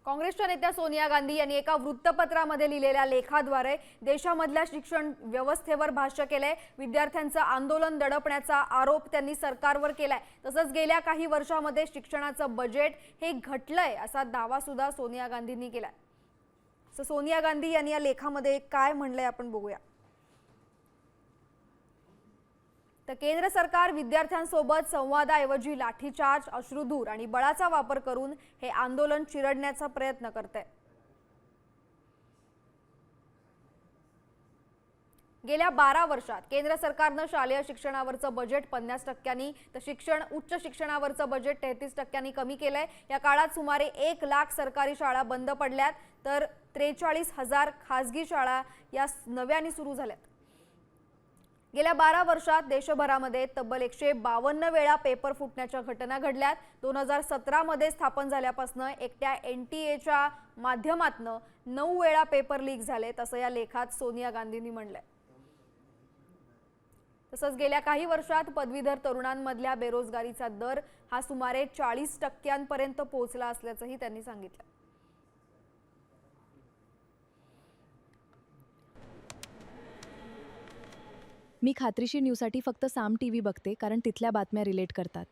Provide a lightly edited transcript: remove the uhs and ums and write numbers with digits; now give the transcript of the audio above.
काँग्रेसच्या नेत्या सोनिया गांधी यांनी एका वृत्तपत्रामध्ये लिहिलेल्या लेखाद्वारे देशामधल्या शिक्षण व्यवस्थेवर भाष्य केलंय। विद्यार्थ्यांचं आंदोलन दडपण्याचा आरोप त्यांनी सरकारवर केलाय। तसंच गेल्या काही वर्षांमध्ये शिक्षणाचं बजेट हे घटलंय असा दावा सुद्धा सोनिया गांधींनी केलाय। सोनिया गांधी यांनी या लेखामध्ये काय म्हणलंय आपण बघूया। तर केंद्र सरकार विद्यार्थ्यांसोबत संवादाऐवजी लाठीचार्ज, अश्रुधूर आणि बळाचा वापर करून हे आंदोलन चिरडण्याचा प्रयत्न करते। गेल्या 12 वर्षात केंद्र सरकारनं शालेय शिक्षणावरचं बजेट 50%, तर उच्च शिक्षणावरचं बजेट 33% कमी केलंय। या काळात सुमारे 1 लाख सरकारी शाळा बंद पडल्यात, तर 43,000 खासगी शाळा या नव्याने सुरू झाल्यात। गेल्या 12 वर्षात देशभरामध्ये तब्बल 152 वेळा पेपर फुटण्याच्या घटना घडल्यात। 2017 मध्ये स्थापन झाल्यापासून एकट्या NTA माध्यमातून 9 वेळा पेपर लीक झालेत असं या लेखात सोनिया गांधींनी म्हटलंय। तसंच गेल्या काही वर्षात पदवीधर तरुणांमधल्या बेरोजगारीचा दर हा सुमारे 40% पोहोचला असल्याचंही त्यांनी सांगितलं। मी खात्रीशीर न्यूजसाठी फक्त साम टीव्ही बघते, कारण तिथल्या बातम्या रिलेट करतात।